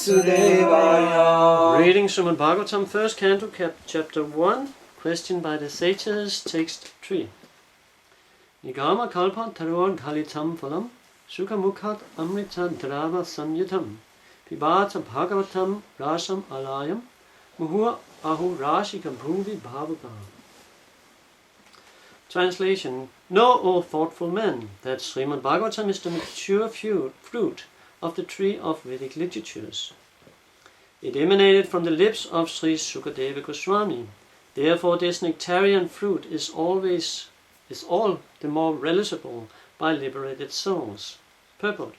Vasudevaya. Reading Srimad Bhagavatam, first canto, chapter 1, question by the sages, text 3. Nigama kalpa taror ghalitam phalam, sukha mukhat amrita drava samyutam, pibata bhagavatam rasam alayam, muhua ahu rashika bhuvi bhavaka. Translation. Know, O thoughtful men, that Srimad Bhagavatam is the mature fruit of the tree of Vedic literatures. It emanated from the lips of Sri Sukadeva Goswami. Therefore, this nectarian fruit is all the more realizable by liberated souls. Purport.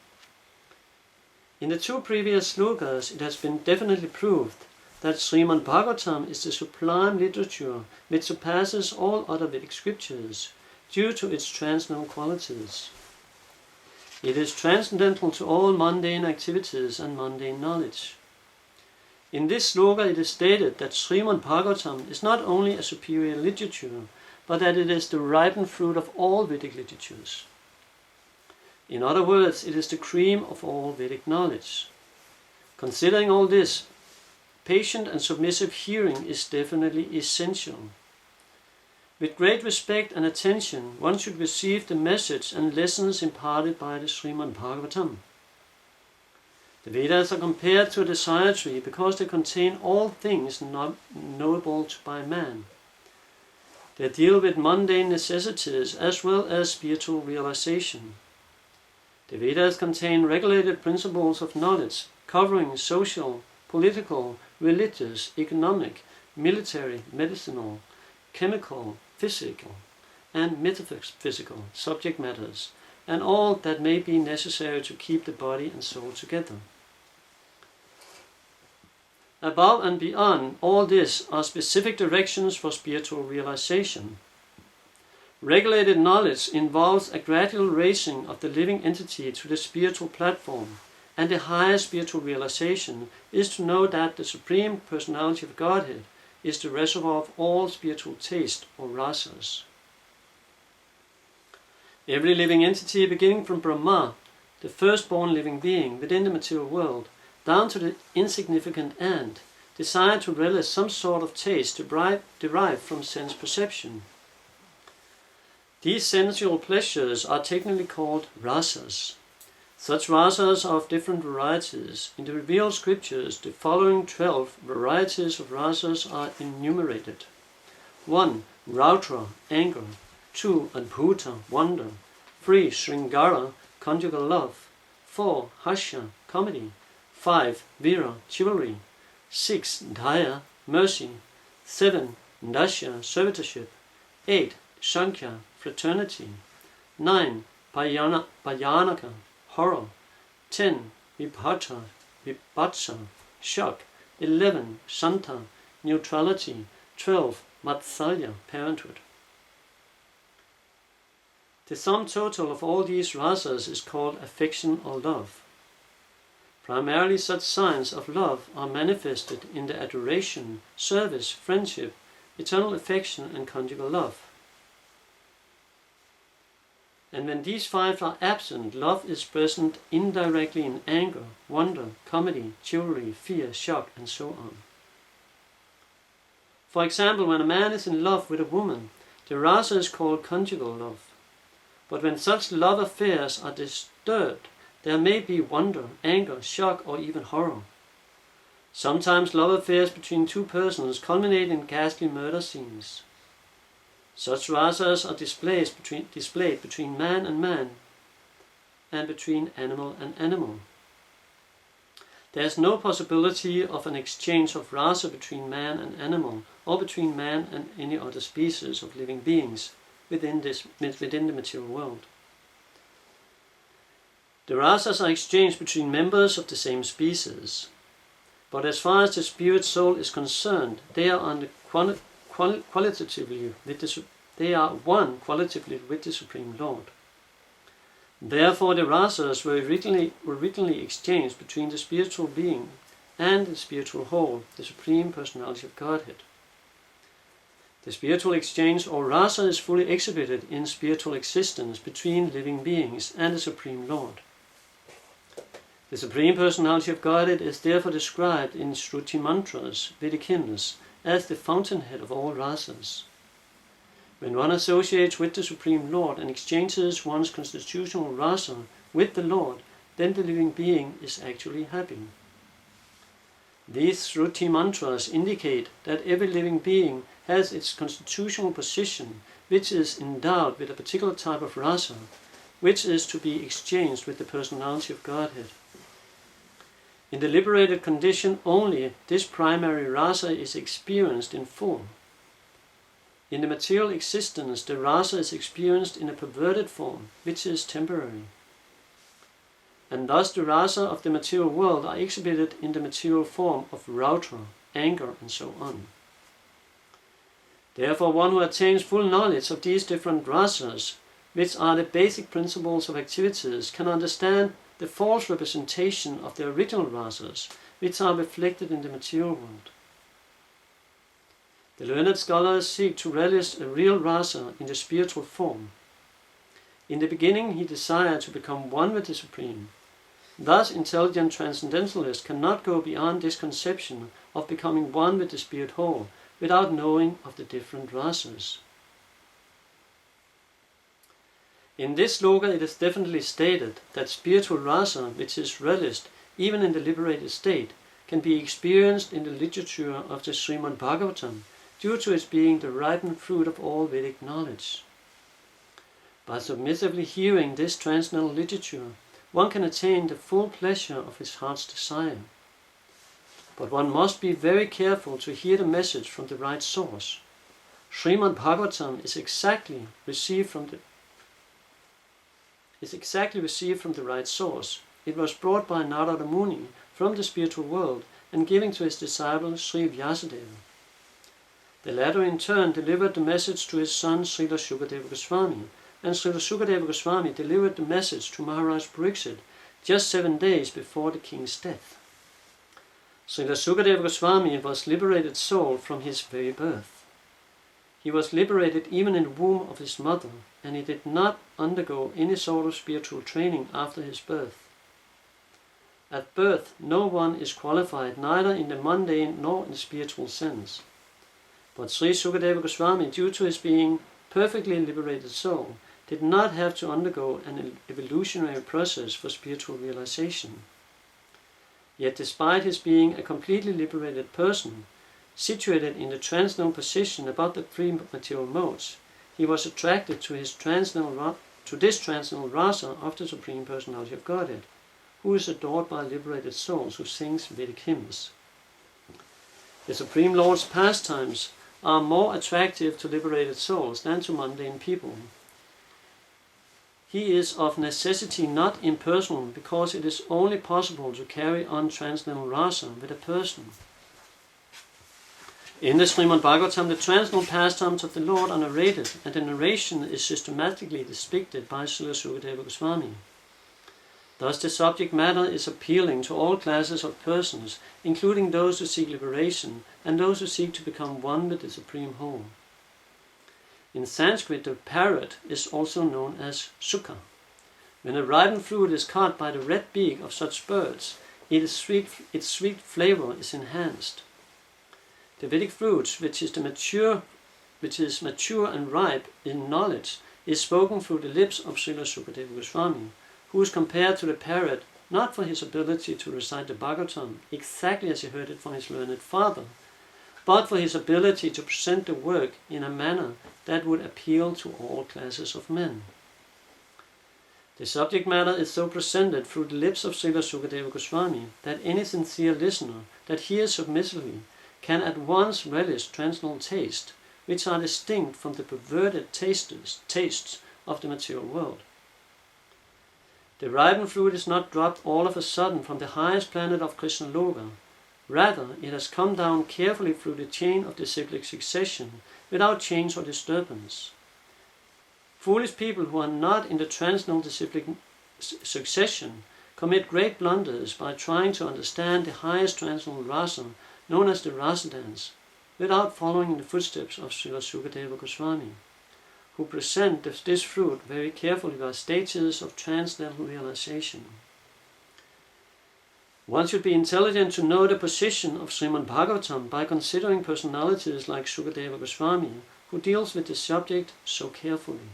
In the two previous slokas, it has been definitely proved that Srimad Bhagavatam is the sublime literature which surpasses all other Vedic scriptures due to its transcendental qualities. It is transcendental to all mundane activities and mundane knowledge. In this sloka it is stated that Srimad Bhagavatam is not only a superior literature, but that it is the ripened fruit of all Vedic literatures. In other words, it is the cream of all Vedic knowledge. Considering all this, patient and submissive hearing is definitely essential. With great respect and attention, one should receive the message and lessons imparted by the Srimad Bhagavatam. The Vedas are compared to a desire tree because they contain all things knowable by man. They deal with mundane necessities as well as spiritual realization. The Vedas contain regulated principles of knowledge covering social, political, religious, economic, military, medicinal, chemical, physical, and metaphysical subject matters, and all that may be necessary to keep the body and soul together. Above and beyond all this are specific directions for spiritual realization. Regulated knowledge involves a gradual raising of the living entity to the spiritual platform, and the highest spiritual realization is to know that the Supreme Personality of Godhead is the reservoir of all spiritual taste or rasas. Every living entity, beginning from Brahma, the firstborn living being within the material world, down to the insignificant ant, desire to relish some sort of taste derived from sense perception. These sensual pleasures are technically called rasas. Such rasas are of different varieties. In the revealed scriptures, the following 12 varieties of rasas are enumerated. 1. Rautra, anger. 2. Adbhuta, wonder. 3. Sringara, conjugal love. 4. Hasya, comedy. 5. Vira, chivalry. 6. Daya, mercy. 7. Dasya, servitorship. 8. Sankhya, fraternity. 9. Payanaka, horror. 10. Vibhatsa, shock. 11. Shanta, neutrality. 12. Matsalya, parenthood. The sum total of all these rasas is called affection or love. Primarily such signs of love are manifested in the adoration, service, friendship, eternal affection and conjugal love. And when these 5 are absent, love is present indirectly in anger, wonder, comedy, chivalry, fear, shock, and so on. For example, when a man is in love with a woman, the rasa is called conjugal love. But when such love affairs are disturbed, there may be wonder, anger, shock, or even horror. Sometimes love affairs between two persons culminate in ghastly murder scenes. Such rasas are displayed between man and between animal and animal. There is no possibility of an exchange of rasa between man and animal, or between man and any other species of living beings within the material world. The rasas are exchanged between members of the same species, but as far as the spirit soul is concerned, they are one qualitatively with the Supreme Lord. Therefore, the rasas were originally exchanged between the spiritual being and the spiritual whole, the Supreme Personality of Godhead. The spiritual exchange or rasa is fully exhibited in spiritual existence between living beings and the Supreme Lord. The Supreme Personality of Godhead is therefore described in Shruti mantras, Vedic hymns, as the fountainhead of all rasas. When one associates with the Supreme Lord and exchanges one's constitutional rasa with the Lord, then the living being is actually happy. These Shruti mantras indicate that every living being has its constitutional position, which is endowed with a particular type of rasa, which is to be exchanged with the Personality of Godhead. In the liberated condition only, this primary rasa is experienced in form. In the material existence, the rasa is experienced in a perverted form, which is temporary. And thus the rasa of the material world are exhibited in the material form of rautra, anger, and so on. Therefore, one who attains full knowledge of these different rasas, which are the basic principles of activities, can understand the false representation of the original rasas, which are reflected in the material world. The learned scholars seek to relish a real rasa in the spiritual form. In the beginning, he desired to become one with the Supreme. Thus, intelligent transcendentalists cannot go beyond this conception of becoming one with the Spirit whole without knowing of the different rasas. In this sloka, it is definitely stated that spiritual rasa, which is relished even in the liberated state, can be experienced in the literature of the Srimad Bhagavatam due to its being the ripened fruit of all Vedic knowledge. By submissively hearing this transcendental literature, one can attain the full pleasure of his heart's desire. But one must be very careful to hear the message from the right source. Srimad Bhagavatam is exactly received from the right source. It was brought by Narada Muni from the spiritual world and given to his disciple Sri Vyasadeva. The latter in turn delivered the message to his son Srila Shukadeva Goswami, and Srila Shukadeva Goswami delivered the message to Maharaj Pariksit just 7 days before the king's death. Srila Shukadeva Goswami was liberated soul from his very birth. He was liberated even in the womb of his mother, and he did not undergo any sort of spiritual training after his birth. At birth, no one is qualified neither in the mundane nor in the spiritual sense. But Sri Shukadeva Goswami, due to his being perfectly liberated soul, did not have to undergo an evolutionary process for spiritual realization. Yet despite his being a completely liberated person, situated in the transcendental position above the three material modes, he was attracted to this transcendental rasa of the Supreme Personality of Godhead, who is adored by liberated souls who sings Vedic hymns. The Supreme Lord's pastimes are more attractive to liberated souls than to mundane people. He is of necessity not impersonal, because it is only possible to carry on transcendental rasa with a person. In the Srimad Bhagavatam, the transcendental pastimes of the Lord are narrated, and the narration is systematically depicted by Srila Shukadeva Goswami. Thus the subject matter is appealing to all classes of persons, including those who seek liberation and those who seek to become one with the Supreme Whole. In Sanskrit, the parrot is also known as sukha. When a ripened fruit is caught by the red beak of such birds, its sweet flavor is enhanced. The Vedic fruits, which is mature and ripe in knowledge, is spoken through the lips of Srila Shukadeva Goswami, who is compared to the parrot not for his ability to recite the Bhagavatam exactly as he heard it from his learned father, but for his ability to present the work in a manner that would appeal to all classes of men. The subject matter is so presented through the lips of Srila Shukadeva Goswami that any sincere listener that hears submissively can at once relish transcendental taste, which are distinct from the perverted tastes of the material world. The ripened fruit is not dropped all of a sudden from the highest planet of Krishna Loka. Rather, it has come down carefully through the chain of disciplic succession, without change or disturbance. Foolish people who are not in the transcendental disciplic succession commit great blunders by trying to understand the highest transcendental rasa, known as the rasa dance, without following in the footsteps of Srila Shukadeva Goswami, who present this fruit very carefully by stages of transcendental realization. One should be intelligent to know the position of Srimad Bhagavatam by considering personalities like Sukadeva Goswami, who deals with the subject so carefully.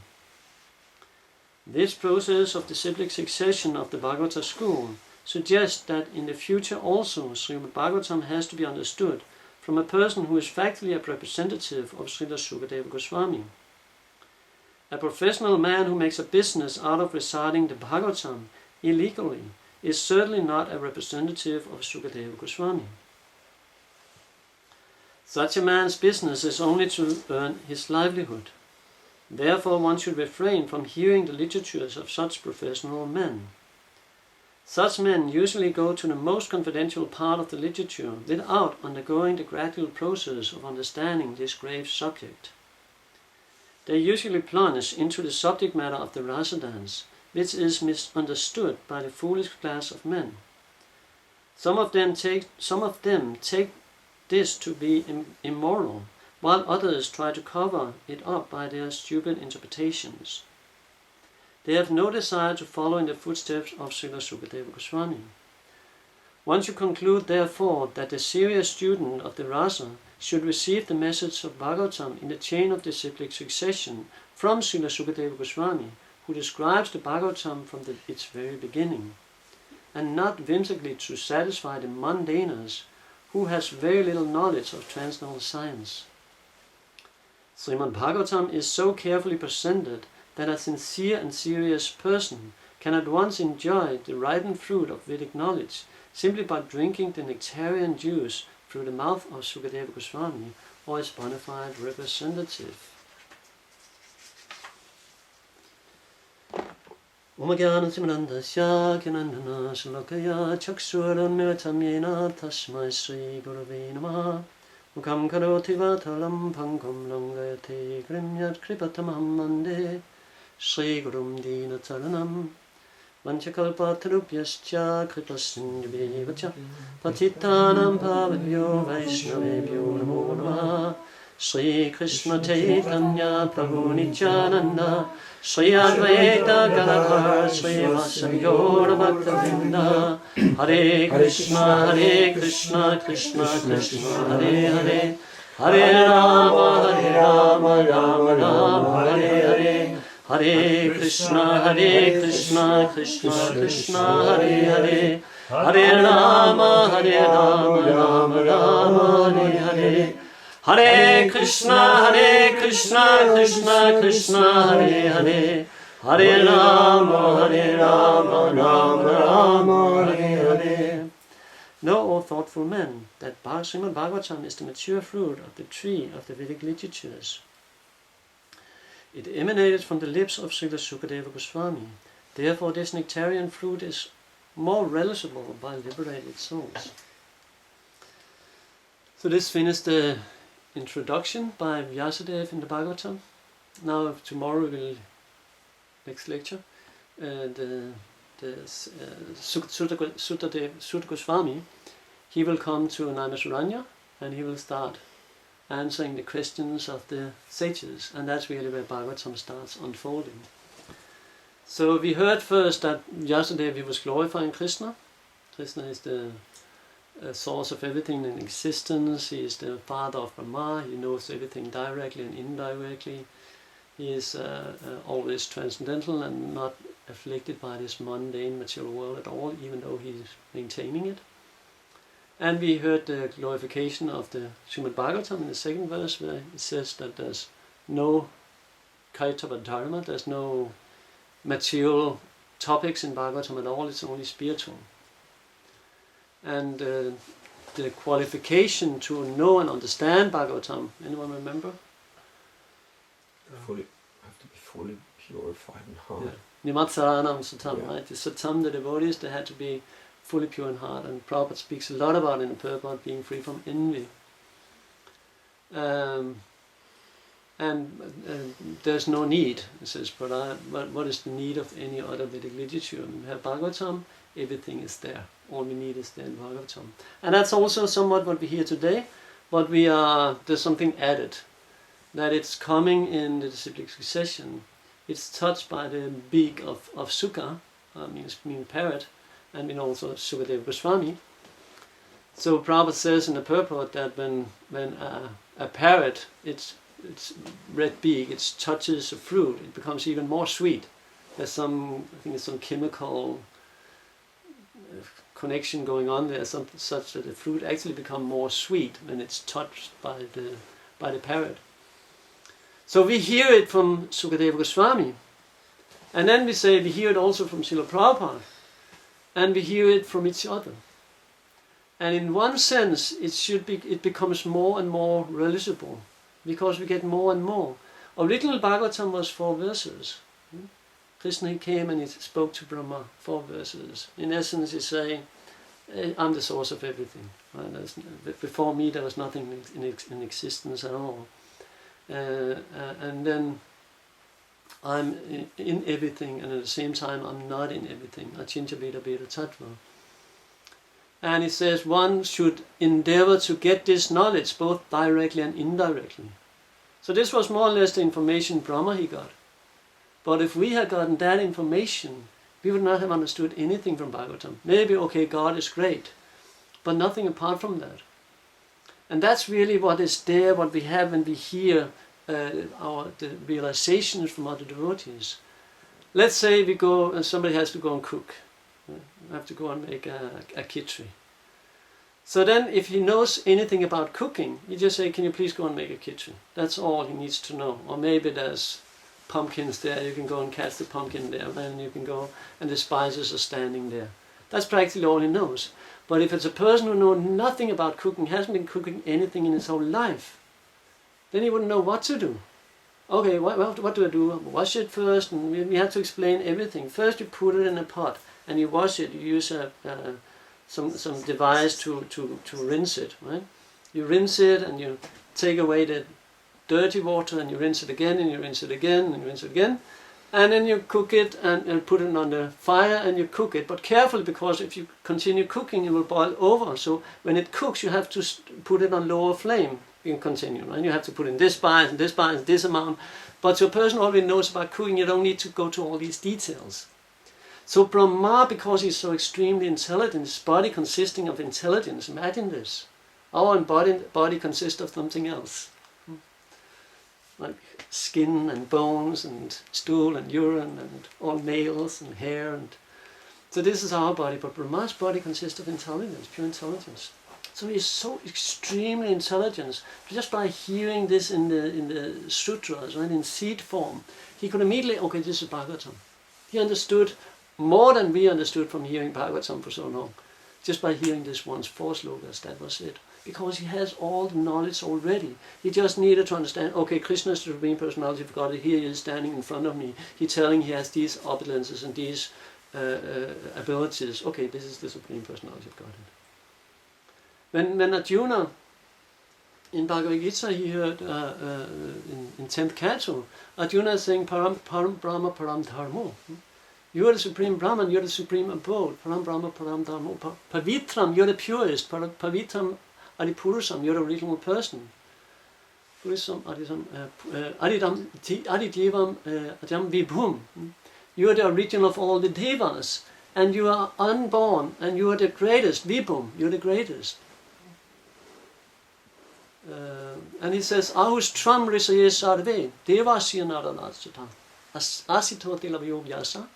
This process of disciplic succession of the Bhagavata school suggests that in the future also Srimad Bhagavatam has to be understood from a person who is factually a representative of Srila Sukadeva Goswami. A professional man who makes a business out of reciting the Bhagavatam illegally is certainly not a representative of Sukadeva Goswami. Such a man's business is only to earn his livelihood. Therefore one should refrain from hearing the literatures of such professional men. Such men usually go to the most confidential part of the literature without undergoing the gradual process of understanding this grave subject. They usually plunge into the subject matter of the rasa dance, which is misunderstood by the foolish class of men. Some of them take this to be immoral, while others try to cover it up by their stupid interpretations. They have no desire to follow in the footsteps of Srila Sukadeva Goswami. One should conclude, therefore, that the serious student of the rasa should receive the message of Bhagavatam in the chain of disciplic succession from Srila Sukadeva Goswami, who describes the Bhagavatam from its very beginning, and not whimsically to satisfy the mundaners who has very little knowledge of transcendental science. Srimad Bhagavatam is so carefully presented that a sincere and serious person can at once enjoy the ripened fruit of Vedic knowledge simply by drinking the nectarian juice through the mouth of Sukadeva Goswami or his bona fide representative. Omagyanasimanandasya kinandana shalokaya chaksuranmiratamyena tasmai sri gurave namaha mukam karoti vatalam pangam langayate grimyat kripatamam mande Sri Gurum Dina Taranam Vanchakalpatarupyascha Kripasindhubhyevacha Patitanam Pavabhyo Vaishnavebhyo Namo Namaha Sri Krishna Chaitanya Prabhu Nityananda Sri Advaita Gadadhar Sri Vasavyo Bhaktavinda Hare Krishna Krishna Krishna Hare Hare Hare Rama Rama Rama Hare Hare Hare Krishna Krishna Krishna Hare Hare Hare Rama Rama Rama Hare Hare Hare Krishna Krishna Krishna Hare Hare Hare Rama Rama Rama Hare Hare. Know, O thoughtful men, that Srimad Bhagavatam is the mature fruit of the tree of the Vedic literatures. It emanated from the lips of Srila Sukadeva Goswami. Therefore this nectarian fruit is more relishable by liberated souls. So this finished the introduction by Vyasadeva in the Bhagavatam. Now tomorrow we will, next lecture, Sutta Goswami, he will come to Naimisharanya and he will start answering the questions of the sages, and that's really where Bhagavatam starts unfolding. So we heard first that Vyasadeva was glorifying Krishna. Krishna is the source of everything in existence. He is the father of Brahma. He knows everything directly and indirectly. He is always transcendental and not afflicted by this mundane material world at all, even though he is maintaining it. And we heard the glorification of the Srimad Bhagavatam in the second verse, where it says that there's no kaitava dharma, there's no material topics in Bhagavatam at all, it's only spiritual. And the qualification to know and understand Bhagavatam, anyone remember? Have to be fully purified in heart. Nimatsaranam satam, right? The satam, the devotees, they had to be fully pure in heart, and Prabhupada speaks a lot about in the purport being free from envy. And there's no need, it says, but what is the need of any other Vedic literature? We have Bhagavatam, everything is there. All we need is there in Bhagavatam. And that's also somewhat what we hear today, but there's something added, that it's coming in the disciplic succession. It's touched by the beak of Sukha, means parrot, and then also Sukadeva Goswami. So Prabhupada says in the purport that when a parrot, its red beak, it touches a fruit, it becomes even more sweet. There's some chemical connection going on there, such that the fruit actually becomes more sweet when it's touched by the parrot. So we hear it from Sukadeva Goswami, and then we hear it also from Srila Prabhupada, and we hear it from each other. And in one sense, it becomes more and more realizable, because we get more and more. Original Bhagavatam was 4 verses. Krishna, he came and he spoke to Brahma, 4 verses. In essence, he's saying, I'm the source of everything. Before me, there was nothing in existence at all. And then I'm in everything, and at the same time, I'm not in everything. Achincha Veda Veda Tattva. And it says one should endeavor to get this knowledge both directly and indirectly. So this was more or less the information Brahma he got. But if we had gotten that information, we would not have understood anything from Bhagavatam. Maybe, okay, God is great, but nothing apart from that. And that's really what is there, what we have when we hear the realizations from other devotees. Let's say we go and somebody has to go and cook. I have to go and make a khichdi. So then if he knows anything about cooking, you just say, can you please go and make a khichdi? That's all he needs to know. Or maybe there's pumpkins there, you can go and catch the pumpkin there, and you can go, and the spices are standing there. That's practically all he knows. But if it's a person who knows nothing about cooking, hasn't been cooking anything in his whole life, then he wouldn't know what to do. Okay, what do I do? Wash it first, and we have to explain everything. First you put it in a pot, and you wash it. You use some device to rinse it, right? You rinse it, and you take away the dirty water, and you rinse it again, and you rinse it again, and you rinse it again. And then you cook it and put it on the fire and you cook it. But carefully, because if you continue cooking, it will boil over. So when it cooks, you have to put it on lower flame. You can continue, right? You have to put in this spice and this amount. But so a person already knows about cooking, you don't need to go to all these details. So Brahma, because he's so extremely intelligent, his body consisting of intelligence, imagine this. Our body consists of something else. Like skin and bones and stool and urine and all nails and hair. And so this is our body, but Brahma's body consists of intelligence, pure intelligence. So he is so extremely intelligent. Just by hearing this in the sutras, right, in seed form, he could immediately, okay, this is Bhagavatam. He understood more than we understood from hearing Bhagavatam for so long. Just by hearing this once, 4 slokas, that was it. Because he has all the knowledge already. He just needed to understand, okay, Krishna is the Supreme Personality of God. Here he is standing in front of me. He's telling he has these opulences and these abilities. Okay, this is the Supreme Personality of God. When Arjuna, in Bhagavad Gita, he heard in 10th canto, Arjuna is saying, Param Brahma Param Dharmo. You are the Supreme Brahman, you are the Supreme Abode. Param Brahma Param Dharmo. Pavitram, you are the purest. Pavitram Adipurusam, you are the original person. Purusam Adidam Adidevam Adam Vibhum. You are the origin of all the devas. And you are unborn, and you are the greatest. Vibhum, you are the greatest. And he says, Ahus Tram Risaye Sarve, Devasya Naranasata, Asito Tilavyo Vyasa.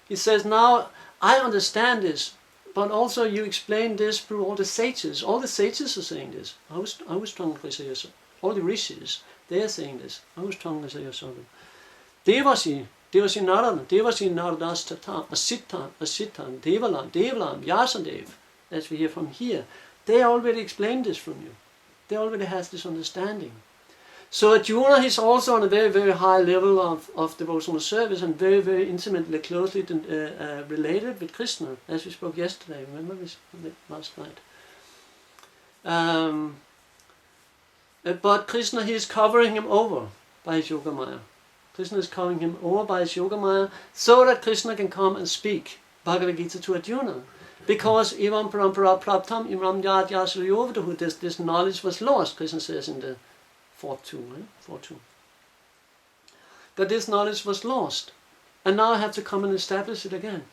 He says, now I understand this, but also you explain this through all the sages. All the sages are saying this. Ahus Tram Risaye Sarve. All the rishis, they are saying this. Ahus Tram Risaye Sarve. Devasi Narana, Devasi Naradastata, Asitan, Devalam, Vyasadev, as we hear from here. They already explained this from you. They already has this understanding. So Arjuna is also on a very, very high level of devotional service and very, very intimately, closely related with Krishna, as we spoke yesterday. Remember this last night? But Krishna, he is covering him over by his Yogamaya. Krishna is covering him over by his Yogamaya so that Krishna can come and speak Bhagavad Gita to Arjuna. Because Ivam Parampara Praptam Imram Yad Yasuryovaduhu, this knowledge was lost, Krishna says in the 4.2, right? 4.2. That this knowledge was lost. And now I have to come and establish it again.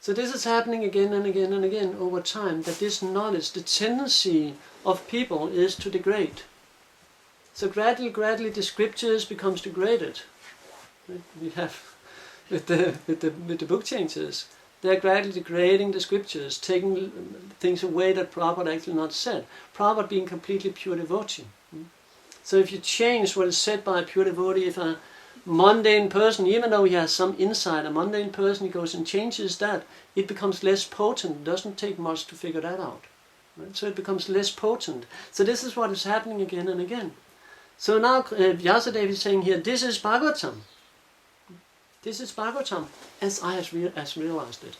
So this is happening again and again and again over time, that this knowledge, the tendency of people is to degrade. So gradually the scriptures becomes degraded. We have with the book changes, they're gradually degrading the scriptures, taking things away that Prabhupada actually not said. Prabhupada being completely pure devotee. So if you change what is said by a pure devotee, if a mundane person, even though he has some insight, a mundane person, he goes and changes that, it becomes less potent. It doesn't take much to figure that out. Right? So it becomes less potent. So this is what is happening again and again. So now Vyasadeva is saying here, this is Bhagavatam. This is Bhagavatam as I have realized it.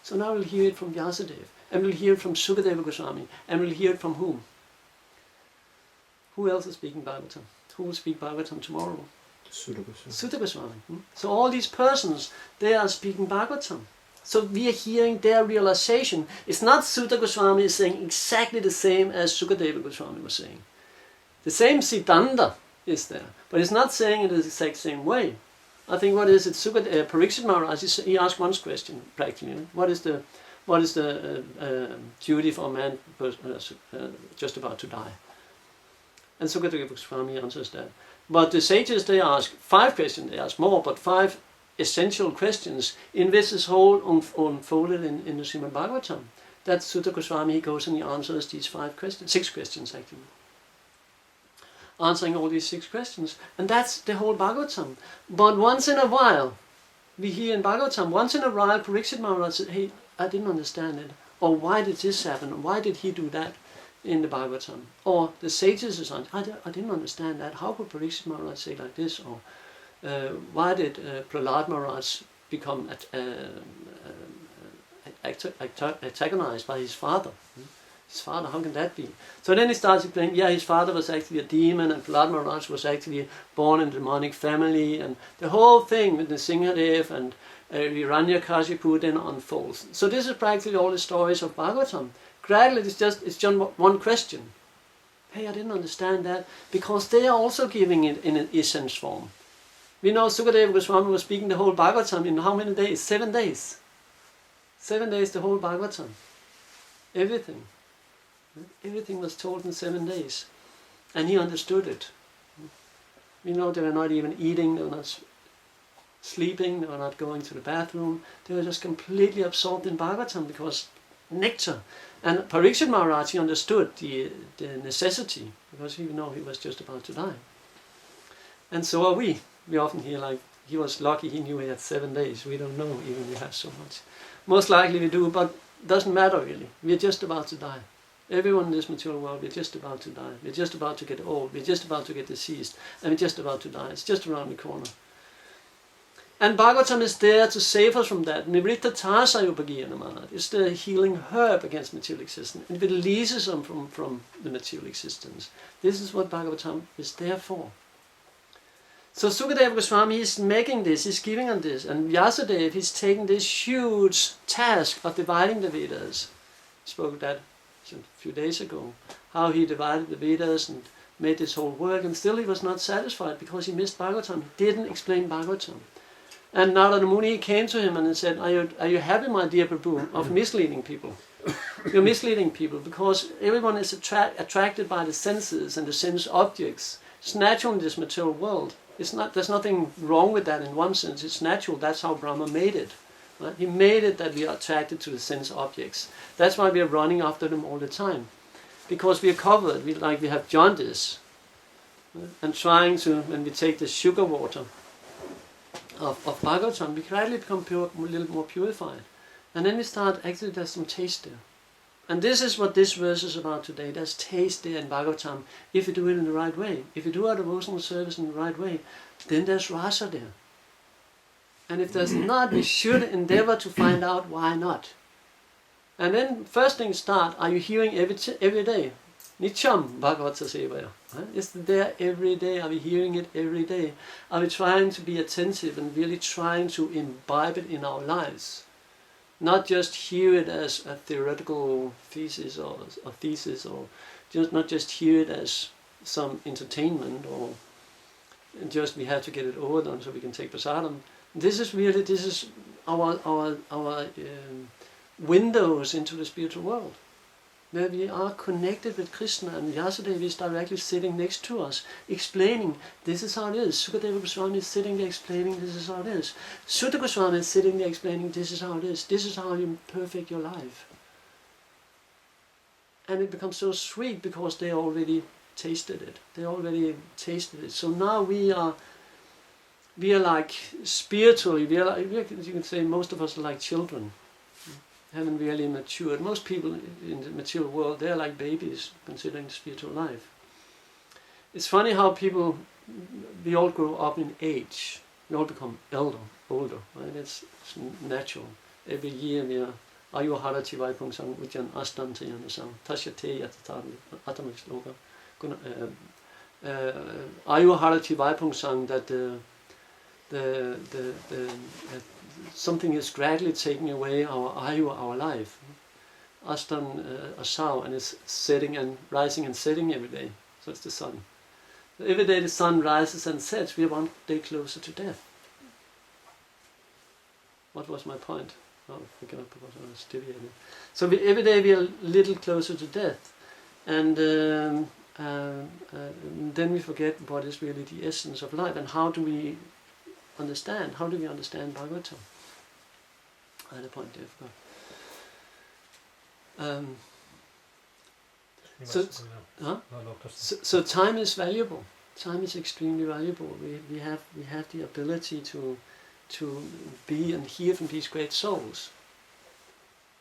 So now we'll hear it from Vyasadeva, and we'll hear it from Sukadeva Goswami, and we'll hear it from whom? Who else is speaking Bhagavatam? Who will speak Bhagavatam tomorrow? Sutta Goswami. So all these persons, they are speaking Bhagavatam. So we are hearing their realization. It's not Sutta Goswami is saying exactly the same as Sukadeva Goswami was saying. The same Siddhanta is there, but it's not saying it the exact same way. I think what is it? Parikshit Maharaj, he asked one question practically. What is the duty for a man just about to die? And Sukadeva Goswami answers that. But the sages, they ask 5 questions. They ask more, but 5 essential questions in which is whole unfolded in the Srimad Bhagavatam. That Sutta Goswami, he goes and he answers these 5 questions, 6 questions actually. Answering all these 6 questions. And that's the whole Bhagavatam. But once in a while, we hear in Bhagavatam, once in a while Parikshit Maharaj said, hey, I didn't understand it. Or why did this happen? Why did he do that in the Bhagavatam? Or the sages is on, I didn't understand that. How could Parikshit Maharaj say like this? Or why did Prahlad Maharaj become antagonized by his father? His father, how can that be? So then he starts explaining, yeah, his father was actually a demon, and Prahlad Maharaj was actually born in a demonic family, and the whole thing with the Singhadev and Hiranyakashipu then unfolds. So this is practically all the stories of Bhagavatam. Gradually it's just one question. Hey, I didn't understand that, because they are also giving it in an essence form. We know Sukadeva Goswami was speaking the whole Bhagavatam in how many days? 7 days. 7 days, the whole Bhagavatam. Everything. Everything was told in 7 days. And he understood it. We know they were not even eating, they were not sleeping, they were not going to the bathroom. They were just completely absorbed in Bhagavatam because nectar. And Parikshit Maharaj, he understood the necessity, because he was just about to die. And so are we. We often hear like, he was lucky, he knew he had 7 days. We don't know even we have so much. Most likely we do, but it doesn't matter really. We're just about to die. Everyone in this material world, we're just about to die. We're just about to get old. We're just about to get deceased. And we're just about to die. It's just around the corner. And Bhagavatam is there to save us from that. Nivritta Tasa Upagiyanamanat. It's the healing herb against material existence. It releases them from the material existence. This is what Bhagavatam is there for. So Sukadeva Goswami is making this, he's giving on this. And Vyasadeva, he's taking this huge task of dividing the Vedas. He spoke of that a few days ago. How he divided the Vedas and made this whole work. And still he was not satisfied because he missed Bhagavatam. He didn't explain Bhagavatam. And Narada Muni came to him and said, are you happy, my dear Prabhu, of misleading people? You're misleading people because everyone is attracted by the senses and the sense objects. It's natural in this material world. There's nothing wrong with that in one sense. It's natural. That's how Brahma made it. Right? He made it that we are attracted to the sense objects. That's why we are running after them all the time. Because we are covered. We have jaundice. Right? And trying to, when we take the sugar water of Bhagavatam, we gradually become a little more purified. And then we start, actually there's some taste there. And this is what this verse is about today. There's taste there in Bhagavatam if you do it in the right way. If you do our devotional service in the right way, then there's rasa there. And if there's not, we should endeavor to find out why not. And then first thing start, are you hearing every day? Nityam Bhagavata Sevaya. Is it there every day? Are we hearing it every day? Are we trying to be attentive and really trying to imbibe it in our lives? Not just hear it as a theoretical thesis or not just hear it as some entertainment or just we have to get it over done so we can take prasadam. This is our windows into the spiritual world, where we are connected with Krishna, and Vyasadeva is directly sitting next to us, explaining, this is how it is. Sukadeva Goswami is sitting there explaining, this is how it is. Sutta Goswami is sitting there explaining, this is how it is. This is how you perfect your life. And it becomes so sweet because they already tasted it. They already tasted it. So now we are like spiritually, you can say most of us are like children, haven't really matured. Most people in the material world, they're like babies considering the spiritual life. It's funny how we all grow up in age. We all become older, right? It's natural. Every year we are Ayu Harati Vaipungsang Ujjan Astantayanasam Tasya Te Yatatari Atamic Sloka. Ayu Harati Vaipungsang, that something is gradually taking away our ayu, our life. Astan asau, and it's setting and rising and setting every day. So it's the sun. Every day the sun rises and sets, we are one day closer to death. What was my point? Oh, I forgot because I was deviating. So every day we are a little closer to death, and then we forget what is really the essence of life, and how do we understand? How do we understand Bhagavatam? I had a point there, I forgot. So time is valuable. Time is extremely valuable. We have the ability to be and hear from these great souls.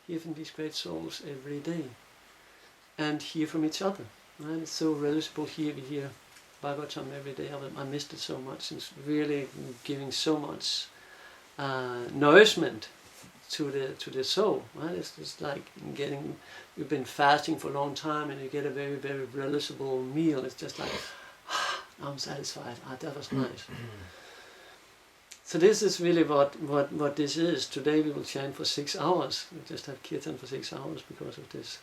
Hear from these great souls every day, and hear from each other. Right? It's so relishable here. We hear Bhagavatam every day. I missed it so much. It's really giving so much nourishment to the soul. Right? It's like you've been fasting for a long time and you get a very, very relishable meal. It's just like, I'm satisfied. That was nice. So this is really what this is. Today we will chant for 6 hours. We just have kirtan for 6 hours because of this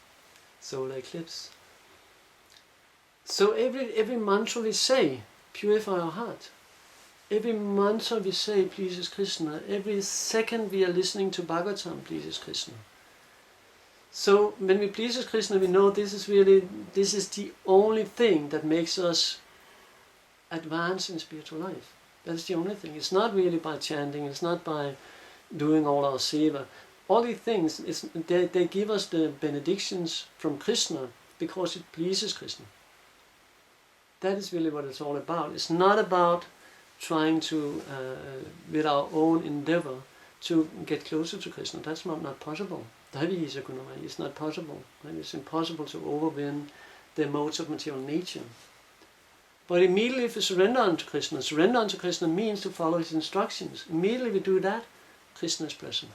solar eclipse. So every mantra we say, purify our heart. Every mantra we say pleases Krishna. Every second we are listening to Bhagavatam pleases Krishna. So when we pleases Krishna, we know this is the only thing that makes us advance in spiritual life. That's the only thing. It's not really by chanting. It's not by doing all our seva. All these things, they give us the benedictions from Krishna because it pleases Krishna. That is really what it's all about. It's not about trying to, with our own endeavor, to get closer to Krishna. That's not possible. It's not possible. Right? It's impossible to overwin the modes of material nature. But immediately if we surrender unto Krishna means to follow his instructions. Immediately we do that, Krishna is present.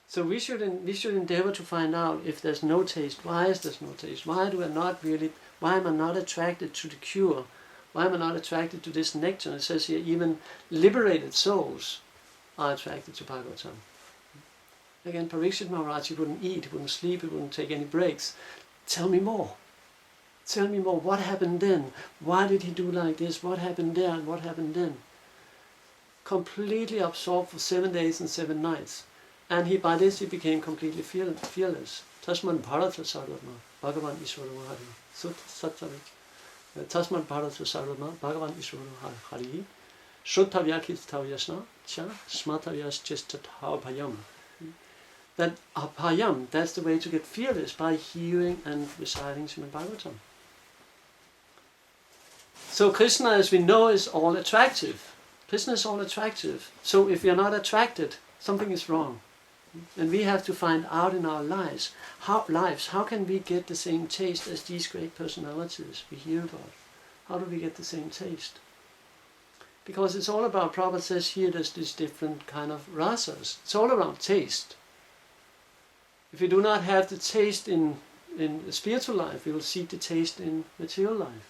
So we should endeavor to find out if there's no taste. Why is there no taste? Why am I not attracted to the cure? Why am I not attracted to this nectar? It says here, even liberated souls are attracted to Bhagavatam. Again, Parikshit Maharaj, he wouldn't eat, he wouldn't sleep, he wouldn't take any breaks. Tell me more. Tell me more. What happened then? Why did he do like this? What happened there and what happened then? Completely absorbed for 7 days and 7 nights. And by this he became completely fearless. Tasman Bharata Sarvama, Bhagavan Ishvara Hari. Tasman Bharata Sarvama, Bhagavan Ishvara Hari. Shruttavyakit Tavyasna, Cha, Smatavyas Chestat Bhayam. That abhayam, that's the way to get fearless, by hearing and reciting Srimad Bhagavatam. So Krishna, as we know, is all attractive. Krishna is all attractive. So if we are not attracted, something is wrong. And we have to find out in our lives, how can we get the same taste as these great personalities we hear about? How do we get the same taste? Because it's all about, Prabhupada says here, there's these different kind of rasas. It's all around taste. If we do not have the taste in the spiritual life, we will seek the taste in material life.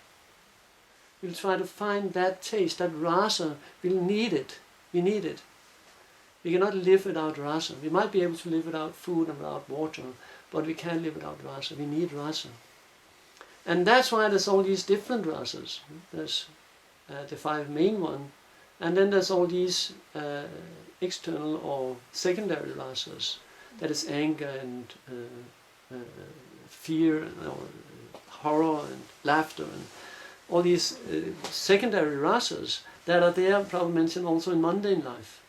We'll try to find that taste, that rasa. We'll need it. We need it. We cannot live without rasa. We might be able to live without food and without water, but we can't live without rasa. We need rasa. And that's why there's all these different rasas. There's the 5 main one, and then there's all these external or secondary rasas, that is anger and fear or horror and laughter and all these secondary rasas that are there, Prabhupada mentioned, also in mundane life.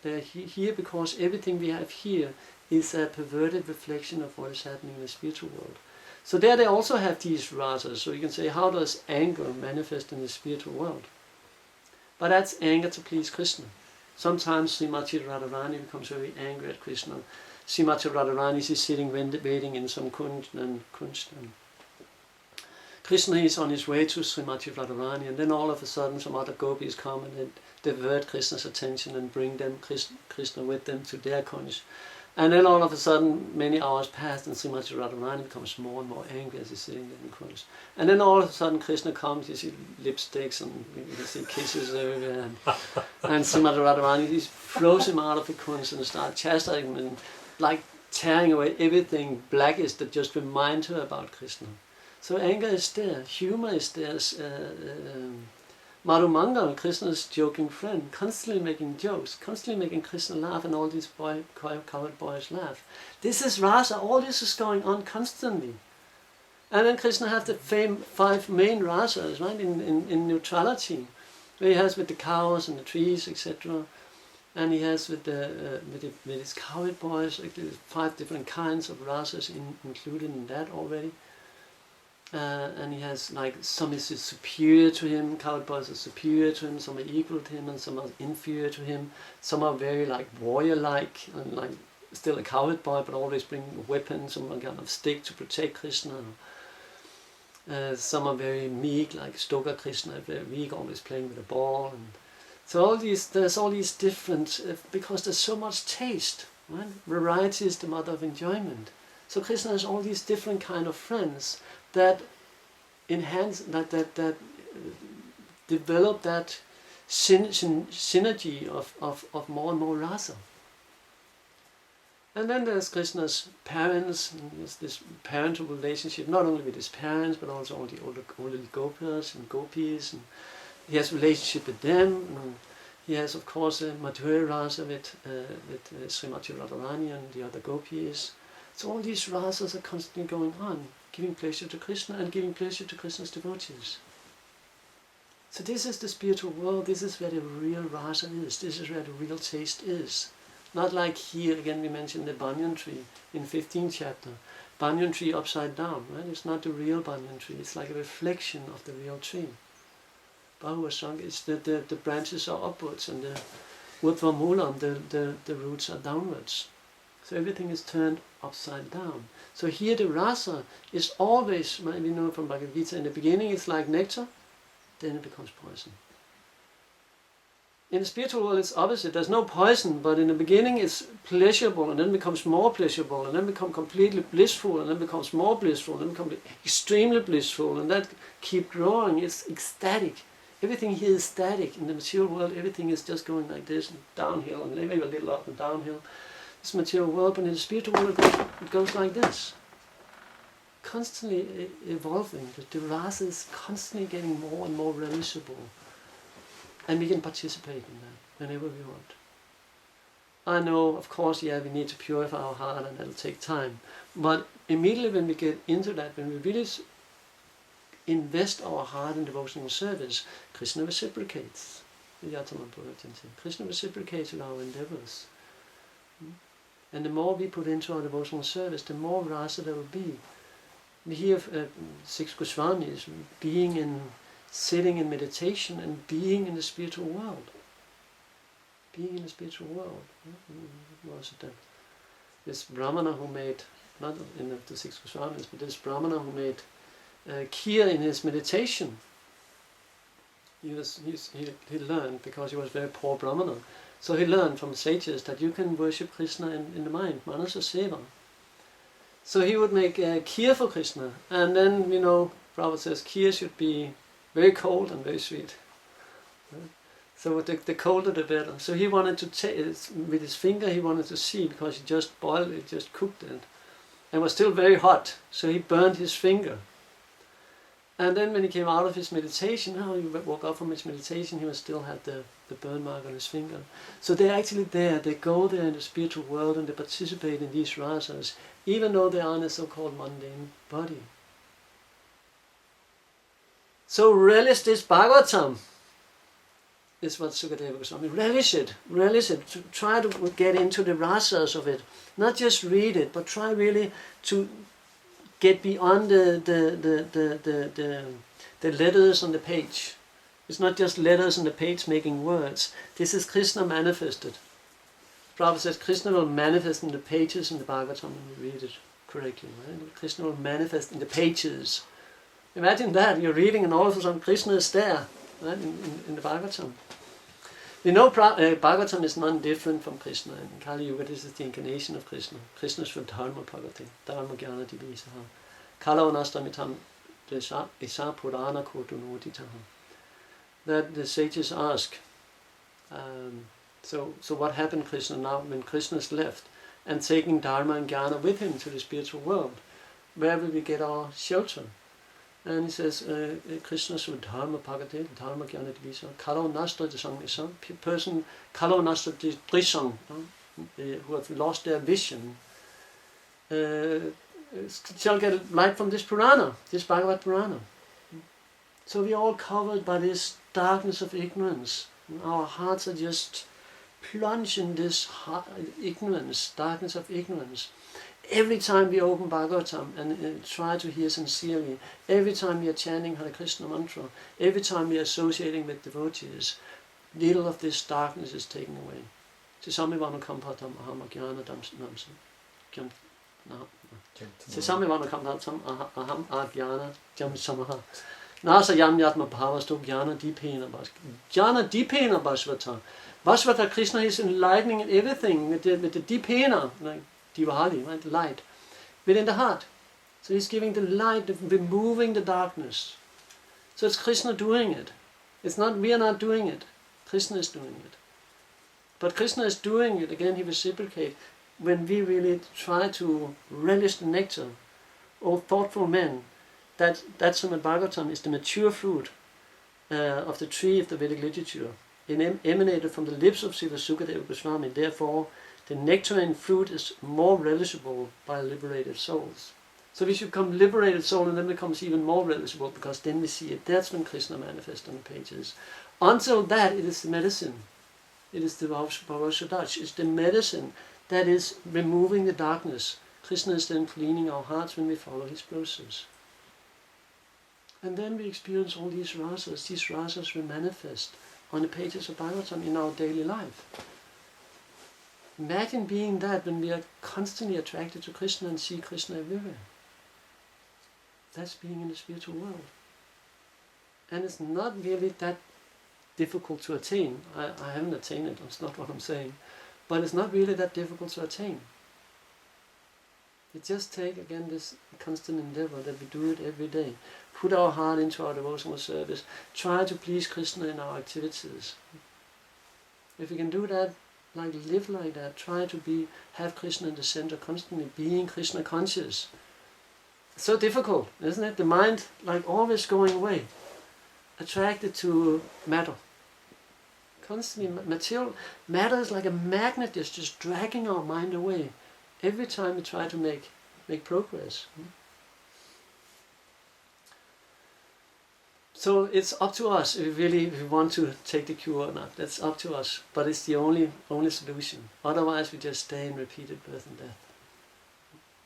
They're here because everything we have here is a perverted reflection of what is happening in the spiritual world. So there they also have these rasas. So you can say, how does anger manifest in the spiritual world? But that's anger to please Krishna. Sometimes Srimati Radharani becomes very angry at Krishna. Srimati Radharani is sitting waiting in some kunj and Krishna is on his way to Srimati Radharani, and then all of a sudden some other gopis come and divert Krishna's attention and bring them Krishna with them to their kunj. And then all of a sudden, many hours pass, and Srimati Radharani becomes more and more angry as he's sitting there in kunj. And then all of a sudden, Krishna comes, you see lipsticks and you see kisses everywhere. And Srimati Radharani, he throws him out of the kunj and starts chastising him and like tearing away everything blackish that just reminds her about Krishna. So anger is there, humor is there. Madhumanga, Krishna's joking friend, constantly making jokes, constantly making Krishna laugh, and all these cowherd boys laugh. This is rasa, all this is going on constantly. And then Krishna has the 5 main rasas, right, in neutrality. Where he has with the cows and the trees, etc. And he has with his cowherd boys, like 5 different kinds of rasas included in that already. And he has like some is superior to him, cowherd boys are superior to him, some are equal to him, and some are inferior to him. Some are very like warrior-like, and like still a cowherd boy, but always bring weapons, some kind of stick to protect Krishna. Some are very meek, like Stoka Krishna, very weak, always playing with a ball. And so there's all these different, because there's so much taste, right? Variety is the mother of enjoyment. So Krishna has all these different kind of friends that enhance, that develop that synergy of more and more rasa. And then there's Krishna's parents, and there's this parental relationship, not only with his parents, but also all the older gopas and gopis. And he has a relationship with them. And he has, of course, a Madhurya rasa with Srimati Radharani and the other gopis. So all these rasas are constantly going on, giving pleasure to Krishna and giving pleasure to Krishna's devotees. So this is the spiritual world, this is where the real rasa is, this is where the real taste is. Not like here, again we mentioned the banyan tree in 15th chapter. Banyan tree upside down, right? It's not the real banyan tree, it's like a reflection of the real tree. Bahuva Sangha, it's the branches are upwards and the Urdhva Moolam, the roots are downwards. So everything is turned upside down. So here the rasa is always, we know from Bhagavad Gita, in the beginning it's like nectar, then it becomes poison. In the spiritual world it's opposite, there's no poison, but in the beginning it's pleasurable, and then becomes more pleasurable, and then becomes completely blissful, and then becomes more blissful, and then becomes extremely blissful, and that keep growing, it's ecstatic. Everything here is static. In the material world everything is just going like this, and downhill, and maybe a little up and downhill. This material world, but in the spiritual world it goes like this. Constantly evolving. The rasa is constantly getting more and more relishable. And we can participate in that whenever we want. I know, of course, we need to purify our heart and that'll take time. But immediately when we get into that, when we really invest our heart in devotional service, Krishna reciprocates. Krishna reciprocates with our endeavors. And the more we put into our devotional service, the more rasa there will be. We hear of 6 Goswamis sitting in meditation and being in the spiritual world. Being in the spiritual world. What was it then? This Brahmana who made, not in the 6 Goswamis, but this Brahmana who made kheer in his meditation. He learned, because he was a very poor Brahmana, so he learned from sages that you can worship Krishna in the mind, manasa seva. So he would make kheer for Krishna, and then, Prabhupada says kheer should be very cold and very sweet. So the colder the better. So he wanted to take, with his finger he wanted to see, because he just boiled it, just cooked it, and it was still very hot, so he burned his finger. And then when he came out of his meditation, he woke up from his meditation, he still had the burn mark on his finger. So they're actually there, they go there in the spiritual world and they participate in these rasas, even though they are in a so-called mundane body. So relish this Bhagavatam, is what Sukadeva Goswami, relish it, try to get into the rasas of it, not just read it, but try really to get beyond the letters on the page. It's not just letters on the page making words. This is Krishna manifested. Prabhupada says Krishna will manifest in the pages in the Bhagavatam when you read it correctly. Right? Krishna will manifest in the pages. Imagine that, you're reading and all of a sudden Krishna is there, right? in the Bhagavatam. We know Bhagavatam is none different from Krishna. In Kali Yuga, this is the incarnation of Krishna. Krishna is for Dharma Bhagavati, Dharma Jnana Divisaha. Kala Anastamitam Isa Purana Kotunoditaha. That the sages ask, so what happened Krishna now when Krishna is left and taking Dharma and Jnana with him to the spiritual world? Where will we get our shelter? And he says, Krishna is Dharma Bhagavati, Dharma Jnana Divisa, Kalo Nastra Disang Isam, person, Kalo Nastra Disang, who have lost their vision, shall get light from this Purana, this Bhagavad Purana. So we are all covered by this darkness of ignorance. Our hearts are just plunged in this ignorance, darkness of ignorance. Every time we open Bhagavatam and try to hear sincerely, every time we are chanting Hare Krishna mantra, every time we are associating with devotees, little of this darkness is taken away. Sisamivanu kampatam aham ajnana damsam. Sisamivanu kampatam aham ajnana jamsamaha. Nasa yam yatma bhavastu jnana dipena bhasvata. Jnana dipena bhasvata. Bhasvata, Krishna is enlightening everything with the dipena, like Divali, right? Light within the heart. So he's giving the light, removing the darkness. So it's Krishna doing it. It's not, we are not doing it. Krishna is doing it. But Krishna is doing it, again he reciprocates, when we really try to relish the nectar. O thoughtful men, that Srimad Bhagavatam is the mature fruit of the tree of the Vedic literature. It emanated from the lips of Srila Sukadeva Goswami. Therefore, the nectarine fruit is more relishable by liberated souls. So we should become liberated soul, and then it becomes even more relishable, because then we see it. That's when Krishna manifests on the pages. Until that, it is the medicine. It is the Bhavashadach. It's the medicine that is removing the darkness. Krishna is then cleaning our hearts when we follow his process. And then we experience all these rasas. These rasas will manifest on the pages of Bhagavatam in our daily life. Imagine being that when we are constantly attracted to Krishna and see Krishna everywhere. That's being in the spiritual world. And it's not really that difficult to attain. I haven't attained it, that's not what I'm saying. But it's not really that difficult to attain. It just takes, again, this constant endeavor that we do it every day. Put our heart into our devotional service. Try to please Krishna in our activities. If we can do that, live like that, try to have Krishna in the center, constantly being Krishna conscious. It's so difficult, isn't it? The mind, always going away, attracted to matter. Constantly, material matter is like a magnet that's just dragging our mind away every time we try to make progress. So it's up to us if we want to take the cure or not. That's up to us. But it's the only solution. Otherwise we just stay in repeated birth and death.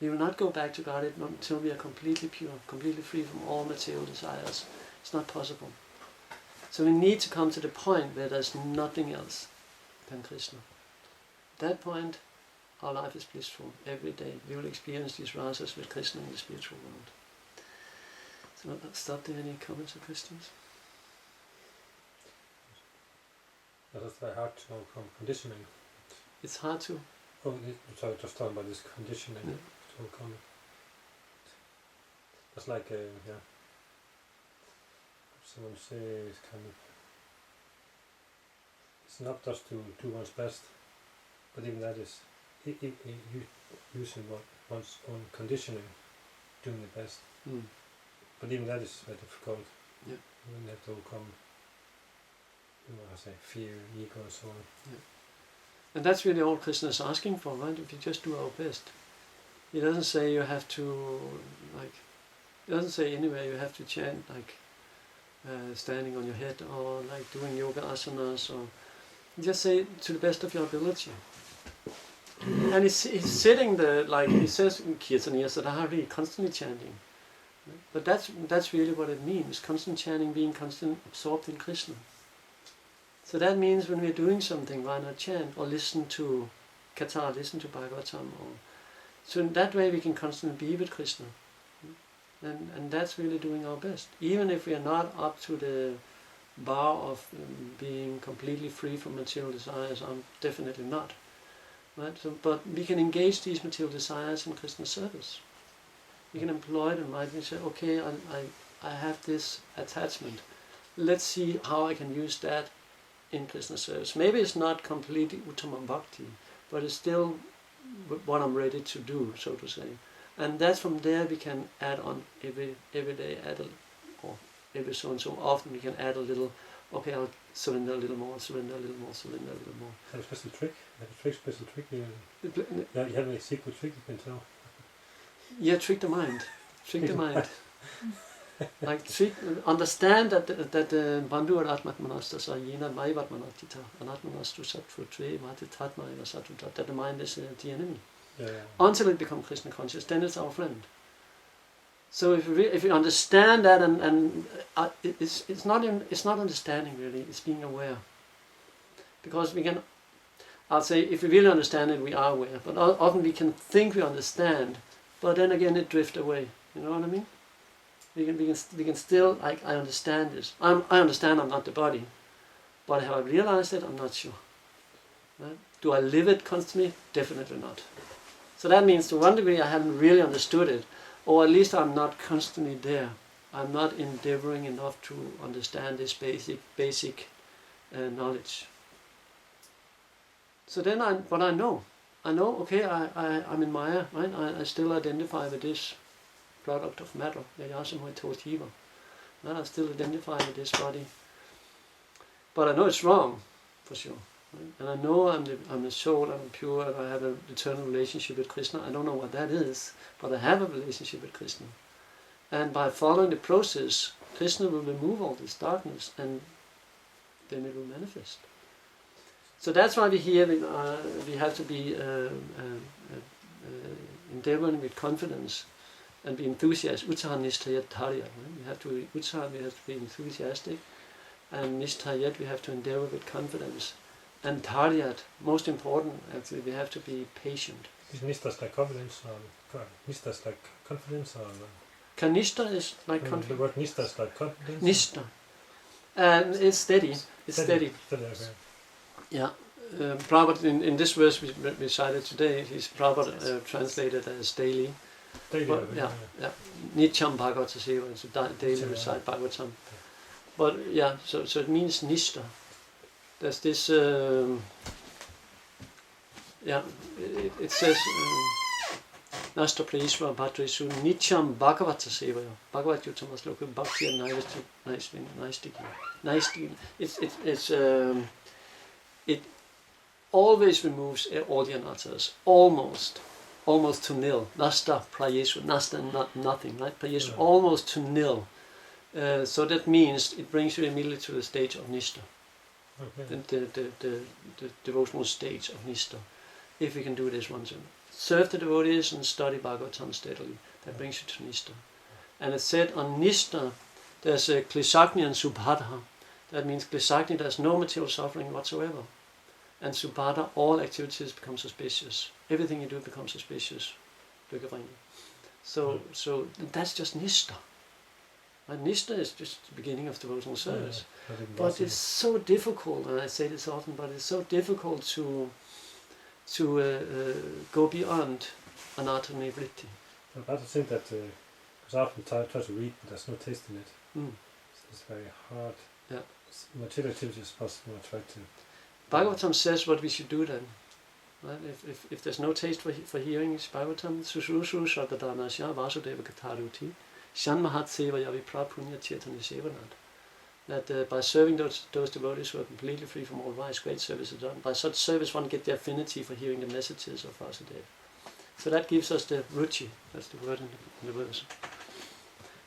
We will not go back to God until we are completely pure, completely free from all material desires. It's not possible. So we need to come to the point where there's nothing else than Krishna. At that point, our life is blissful. Every day we will experience these rasas with Krishna in the spiritual world. So I'll stop there. Any comments or questions? That's very hard to overcome conditioning. It's hard to. Oh, sorry, just talking about this conditioning to overcome it. That's like, someone says it's not just to do one's best, but even that is using one's own conditioning, doing the best. But even that is very difficult. Yeah. You have to overcome, fear, ego, and so on. Yeah. And that's really all Krishna is asking for, right? If you just do our best. He doesn't say you have to, he doesn't say anywhere you have to chant standing on your head or doing yoga asanas, or just say to the best of your ability. And he's sitting there, he says in Caitanya Candradasa, constantly chanting. But that's really what it means, constant chanting, being constantly absorbed in Krishna. So that means when we're doing something, why not chant or listen to Katha, listen to Bhagavatam, so in that way we can constantly be with Krishna. And that's really doing our best. Even if we are not up to the bar of being completely free from material desires, I'm definitely not. Right? So, but we can engage these material desires in Krishna's service. We can employ them, right? We say, okay, I have this attachment. Let's see how I can use that in Krishna's service. Maybe it's not completely Uttama Bhakti, but it's still what I'm ready to do, so to say. And that's from there we can add on every day, or every so and so often we can add a little, okay, I'll surrender a little more, surrender a little more, surrender a little more. Have a special trick? Special trick? Yeah, you have a secret trick you can tell. Yeah, trick the mind. Trick the mind. Understand that Bandhu Atmatmanasta Yena Maivatmanatita Anatmanastu Sattva Matitatma Sattva, that the mind is the enemy. Yeah. Until it becomes Krishna conscious, then it's our friend. So if you understand that, and it's not understanding really, it's being aware. Because I'll say, if we really understand it, we are aware. But often we can think we understand, but then again it drifts away. You know what I mean? We can still, I understand this. I understand I'm not the body, but have I realized it? I'm not sure. Right? Do I live it constantly? Definitely not. So that means to one degree I haven't really understood it, or at least I'm not constantly there. I'm not endeavoring enough to understand this basic knowledge. So then I know, okay, I'm in Maya, right? I still identify with this product of matter, I still identify with this body. But I know it's wrong, for sure. Right? And I know I'm the soul, I'm pure, and I have an eternal relationship with Krishna. I don't know what that is, but I have a relationship with Krishna. And by following the process, Krishna will remove all this darkness, and then it will manifest. So that's why we have to be endeavoring with confidence and be enthusiastic. Utsaha nisthayat dharya. We have to be enthusiastic, and nisthayat we have to endeavor with confidence. And dharyat, most important actually, we have to be patient. Is nisthas like confidence, or nisthas like confidence, or? Kanishta is like confidence. The word nisthas like confidence. Nishta, and it's steady. It's steady. Steady, okay. Yeah. Prabhupada, in this verse we recited today, he's Prabhupada translated as daily. Daily, But, yeah. Nityam Bhagavata Seva, it's a daily recite Bhagavatam. But yeah, so it means Nishta. There's this, it says, Nasta Prayishva Bhadraisu Nityam Bhagavata Seva. Bhagavad Yuttama Sloka Bhakti Naistiki. It always removes all the anatas, almost to nil. Nasta Prayeshva, Nasta nothing, right? Prayeshva almost to nil. So that means it brings you immediately to the stage of Nishta. Okay. The devotional stage of Nishta. If we can do this once. Serve the devotees and study Bhagavatam steadily. That brings you to Nishta. And it's said on Nishta, there's a Klishagni and Subhadha. That means Klishagni, there's no material suffering whatsoever. And Subhadha, all activities become suspicious. Everything you do becomes suspicious. So that's just Nishta. And Nishta is just the beginning of devotional service. But it's so difficult, and I say this often, but it's so difficult to go beyond anatomy vritti. I also think that, because I often try to read, but there's no taste in it. It's very hard. Yeah. Material activity is possible, I try to. Bhagavatam says what we should do then. Right? If there's no taste for hearing, it's Bhagavatam, Sushrusu Shradadhanasya Vasudeva Katharuti, Shanmahat Seva Yavi Prapunya Chaitanya Sevanat. That by serving those devotees who are completely free from all vice, great service is done. By such service one gets the affinity for hearing the messages of Vasudeva. So that gives us the ruchi, that's the word in the verse.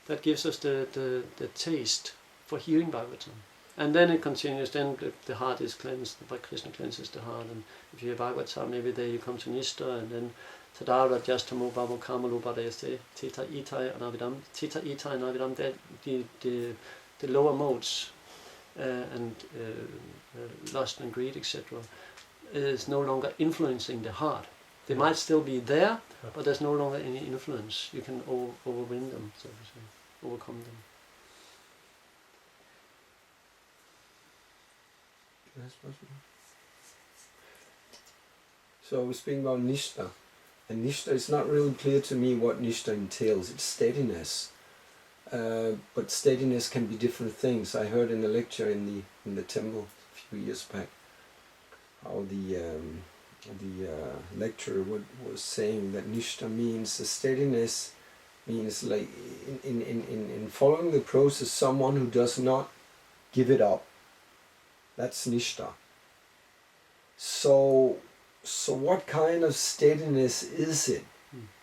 That gives us the taste for hearing Bhagavatam. And then it continues, then the heart is cleansed, by Krishna cleanses the heart, and if you hear Bhagavatam, maybe there you come to Nishta, and then Tadara Jastamo Bhamo Kamalu Bhadayase, Tita Itai Anavidam, Tita Itai Anavidam, the lower modes, and lust and greed, etc., is no longer influencing the heart. They might still be there, but there's no longer any influence. You can overwin them, so to say, overcome them. That's possible. So we're speaking about Nishta, and Nishta is not really clear to me what Nishta entails. It's steadiness, but steadiness can be different things. I heard in a lecture in the temple a few years back how the lecturer was saying that Nishta means the steadiness means like in following the process, someone who does not give it up. That's Nishta. So what kind of steadiness is it?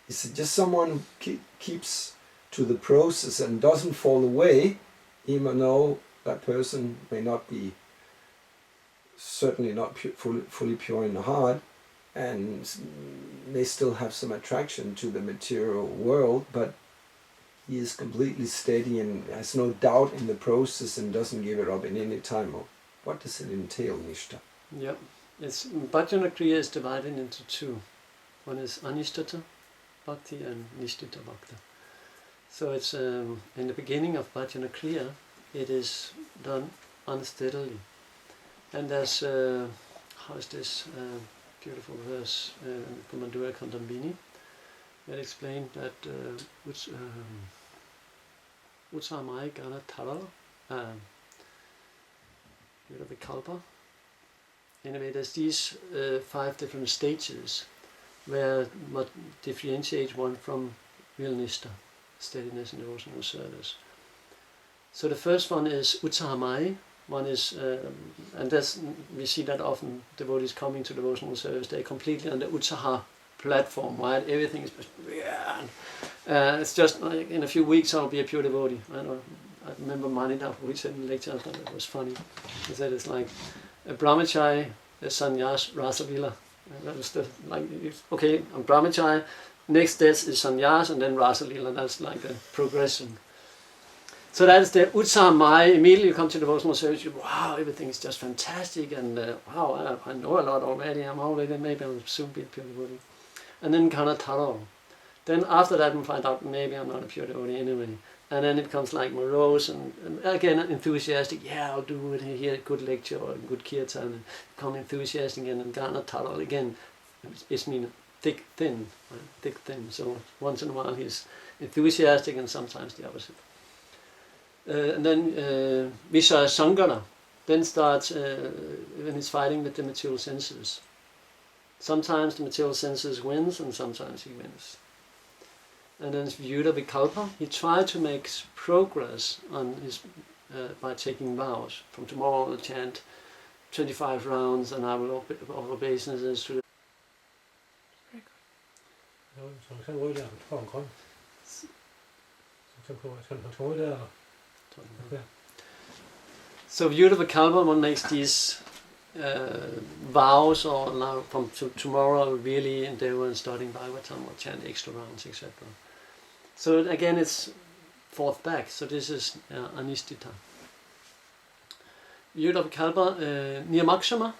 Is it just someone who keeps to the process and doesn't fall away, even though that person may not be, certainly not fully pure in the heart, and may still have some attraction to the material world, but he is completely steady and has no doubt in the process and doesn't give it up in any time? What does it entail, Nishta? Yep. Bhajana Kriya is divided into two. One is Anishtata Bhakti and Nishtita Bhakti. So it's in the beginning of Bhajana Kriya, it is done unsteadily. And there's, how is this beautiful verse from Madhura Kandambini that explained that Utsamai Gana Tara Vikalpa. Anyway, there's these 5 different stages where what differentiates one from real nishta, steadiness and devotional service. So the first one is Utsahamai. One is, and we see that often devotees coming to devotional service, they're completely on the Utsaha platform, right? Everything is, it's just like in a few weeks I'll be a pure devotee. I remember Manita, who said in the lecture, I thought it was funny. He said it's like a brahmachari, a sannyas, rasavila. That was okay, I'm brahmachari, next test is sannyas, and then rasalila. That's like a progression. So that's the utsamai. Immediately you come to devotional service, wow, everything is just fantastic, and wow, I know a lot already, maybe I'll soon be a pure devotee. And then kanataro. Then after that we find out maybe I'm not a pure devotee anyway. And then it becomes like morose and again enthusiastic, yeah, I'll do it, hear a good lecture or a good kirtan, and become enthusiastic again, and kanataro again, it means thick, thin, right? Thick, thin. So once in a while he's enthusiastic and sometimes the opposite. And then Vishaya Sangara then starts when he's fighting with the material senses. Sometimes the material senses wins and sometimes he wins. And then Vyuda Vikalpa, he tried to make progress on his by taking vows. From tomorrow I'll chant 25 rounds and I will offer obeisances to the... Very good. So Vyuda Vikalpa, one makes these vows, or now from tomorrow I will really endeavor in studying Bhagavatam or chant extra rounds, etc. So again it's fourth back, so this is Anishtita. Vyuda Vikalpa, Niyamakshama,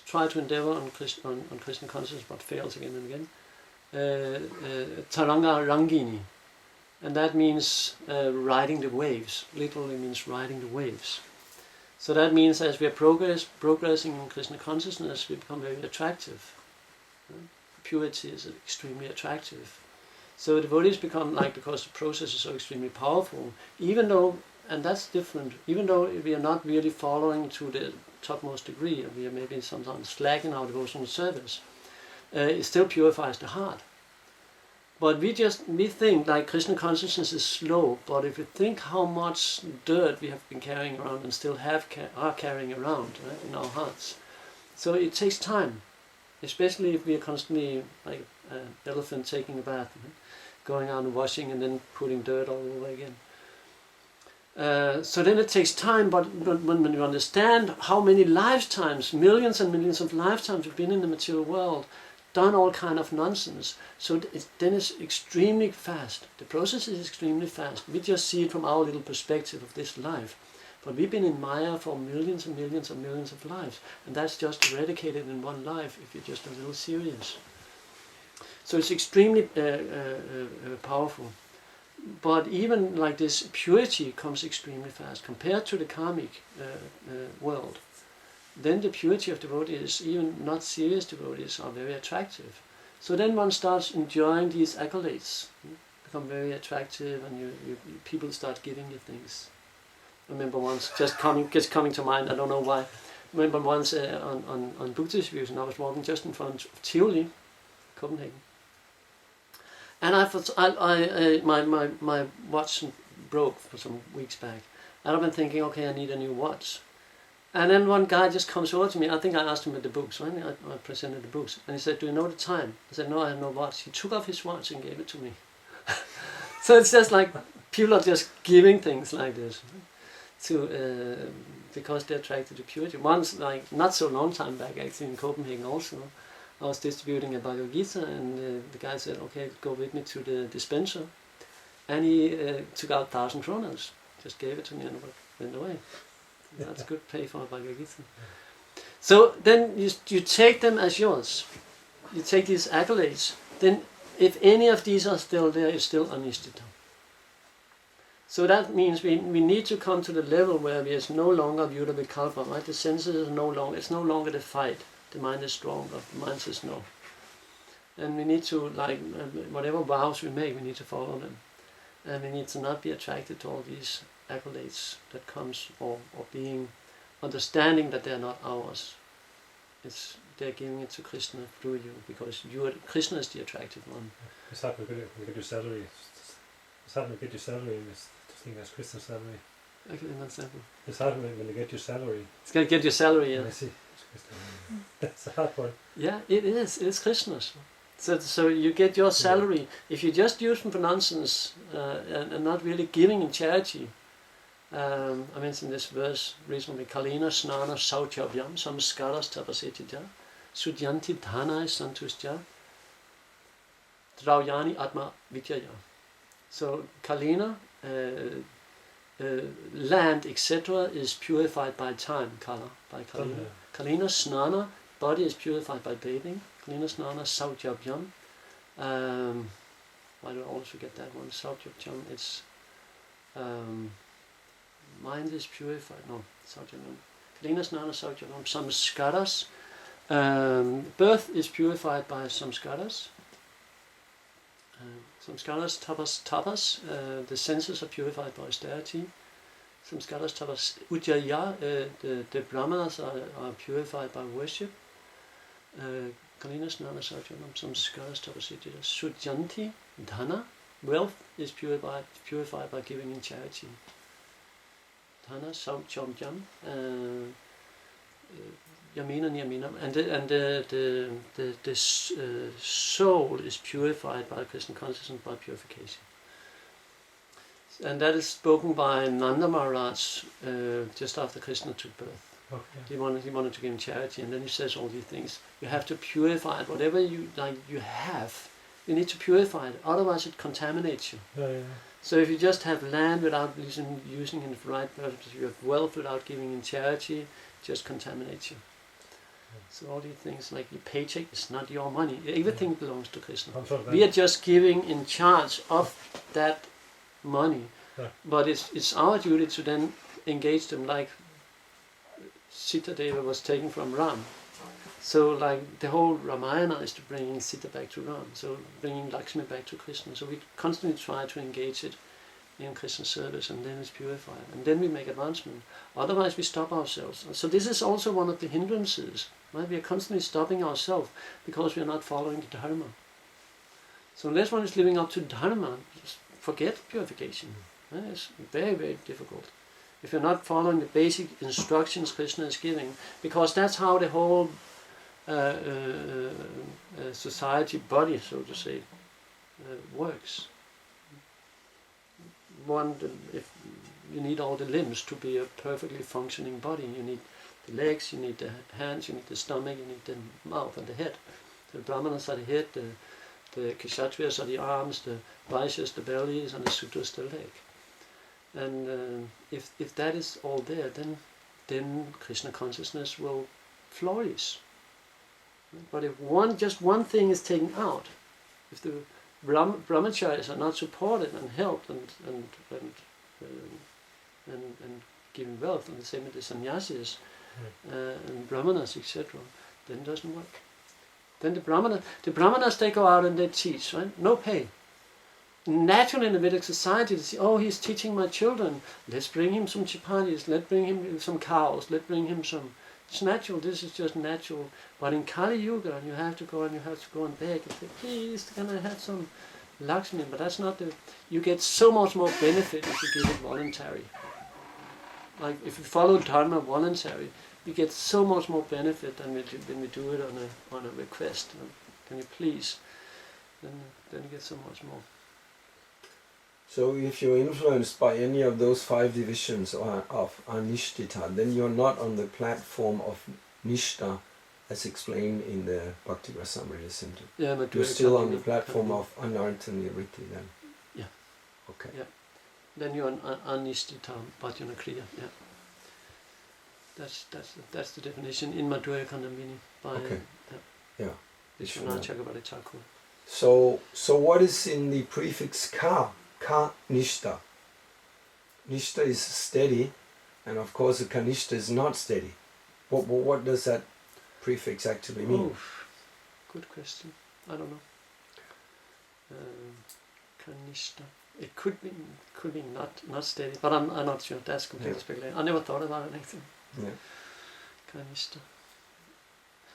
try to endeavor on Krishna consciousness but fails again and again. Taranga Rangini, and that means riding the waves, literally means riding the waves. So that means as we are progressing in Krishna consciousness, we become very attractive. Purity is extremely attractive. So devotees become like, because the process is so extremely powerful, even though, and that's different, even though we are not really following to the topmost degree, and we are maybe sometimes slacking our devotional service, it still purifies the heart. But we think like Krishna consciousness is slow, but if you think how much dirt we have been carrying around and still are carrying around, right, in our hearts, so it takes time, especially if we are constantly like an elephant taking a bath, right? Going out and washing and then putting dirt all over again. So then it takes time, but when you understand how many lifetimes, millions and millions of lifetimes we've been in the material world, done all kind of nonsense, so then it's extremely fast. The process is extremely fast. We just see it from our little perspective of this life. But we've been in Maya for millions and millions and millions of lives, and that's just eradicated in one life if you're just a little serious. So it's extremely powerful. But even like this, purity comes extremely fast compared to the karmic world. Then the purity of devotees, even not serious devotees, are very attractive. So then one starts enjoying these accolades, become very attractive, and people start giving you things. I remember once, just coming to mind, I don't know why. I remember once on book distribution, I was walking just in front of Tivoli, Copenhagen. And my watch broke for some weeks back. And I've been thinking, okay, I need a new watch. And then one guy just comes over to me. I think I asked him at the books, right? I presented the books. And he said, do you know the time? I said, no, I have no watch. He took off his watch and gave it to me. So it's just like, people are just giving things like this, right? Because they're attracted to purity. Once, like, not so long time back, actually, in Copenhagen also, I was distributing a Bhagavad Gita, and the guy said, okay, go with me to the dispenser. And he took out 1,000 kronas, just gave it to me and went away. That's good pay for a Bhagavad Gita. So then you take them as yours. You take these accolades. Then if any of these are still there, it's still anishtita. So that means we need to come to the level where we is no longer viewed with kalpa, right? The senses are it's no longer the fight. The mind is stronger, the mind says no. And we need to, like, whatever vows we make, we need to follow them. And we need to not be attracted to all these accolades that comes, or being, understanding that they're not ours. They're giving it to Krishna through you, because Krishna is the attractive one. It's hard to get your salary. It's hard to get your salary in this thing that's Krishna's salary. Okay, not simple. It's hard when you get your salary. It's going to get your salary, yeah. I see. It's a hard one. Yeah, it is. It's Krishna's. So you get your salary. If you just use them for nonsense and not really giving in charity. I mentioned this verse recently. Kalina snana sauchavyam samskaras tapasitya sudyanti dhanai santustya drauyani atma vidyaya. So Kalina, land, etc. is purified by time, kala, by Kalina. Kalina snana, body is purified by bathing. Kalina snana sauchavyam. Why do I always forget that one? Sauchavyam, it's mind is purified. No, sauchavyam. Kalina snana sauchavyam. Samskaras. Birth is purified by samskaras. Samskaras tapas, the senses are purified by austerity. Samskaras tapas ujjaya, the brahmanas are purified by worship. Kalina snana sauchavyam, samskaras tapas sudyanti dhana, wealth is purified by giving in charity. Dhana sauchavyam, Yamina Niyamina, and the soul is purified by Krishna consciousness, by purification. And that is spoken by Nanda Maharaj just after Krishna took birth. Okay. He wanted to give him charity, and then he says all these things. You have to purify it. Whatever you have, you need to purify it. Otherwise, it contaminates you. Yeah. So if you just have land without using it for right purpose, you have wealth without giving in charity, it just contaminates you. So all these things, like your paycheck is not your money. Everything belongs to Krishna. We are just giving in charge of that money. Yeah. But it's our duty to then engage them, like Sita Deva was taken from Ram. So like the whole Ramayana is to bring Sita back to Ram. So bringing Lakshmi back to Krishna. So we constantly try to engage it in Krishna's service, and then it's purified. And then we make advancement. Otherwise we stop ourselves. So this is also one of the hindrances. Right? We are constantly stopping ourselves because we are not following the dharma. So unless one is living up to Dharma, just forget purification. It's very, very difficult. If you're not following the basic instructions Krishna is giving, because that's how the whole society body, so to say, works. If you need all the limbs to be a perfectly functioning body, you need the legs, you need the hands, you need the stomach, you need the mouth and the head. The Brahmanas are the head, the Kshatriyas are the arms, the Vaishyas the bellies, and the Sudras the leg. And if that is all there, then Krishna consciousness will flourish. But if just one thing is taken out, if the brahmacharis are not supported and helped and given wealth, and the same with the sannyasis and brahmanas, etc., then it doesn't work. Then the brahmanas, they go out and they teach, right? No pay. Naturally in the Vedic society, they say, oh, he's teaching my children. Let's bring him some chapatis, let's bring him some cows, let's bring him some... It's natural, this is just natural. But in Kali Yuga, you have to go and beg and say, please, can I have some Lakshmi? But that's not the... You get so much more benefit if you give it voluntary. Like, if you follow Dharma voluntary, you get so much more benefit than when we do it on a request. Can you please? Then you get so much more. So if you're influenced by any of those 5 divisions of Anishtita, then you're not on the platform of Nishta as explained in the Bhakti Rasamrita Center. Yeah, you're still on the platform of Anartha Nivritti then? Yeah. Okay. Yeah. Then you're on Anishtita Bhajana Kriya. Yeah. That's the definition in Madhurya Kandamini by Vishwanath Chakravarti Thakur. So what is in the prefix ka? Ka nishta. Nishta is steady, and of course the kanishta is not steady. What does that prefix actually mean? Oh, good question. I don't know. Kanishta. It could be not steady, but I'm not sure. That's completely speculative. I never thought about it actually. Yeah. Kanishta.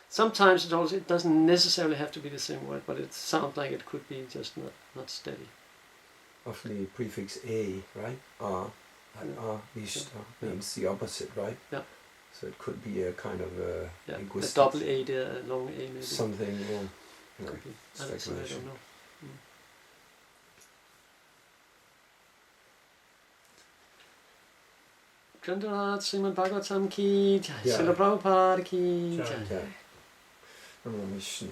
Sometimes it doesn't necessarily have to be the same word, but it sounds like it could be just not steady. Of the prefix a, right? Nishta means the opposite, right? Yeah. So it could be a kind of linguistic. A double A there, a long A maybe. Something, Could be. I don't know. Candradasa Srimad Bhagavatam ki jai. Srila Prabhupada ki jai. Namo Vishnu.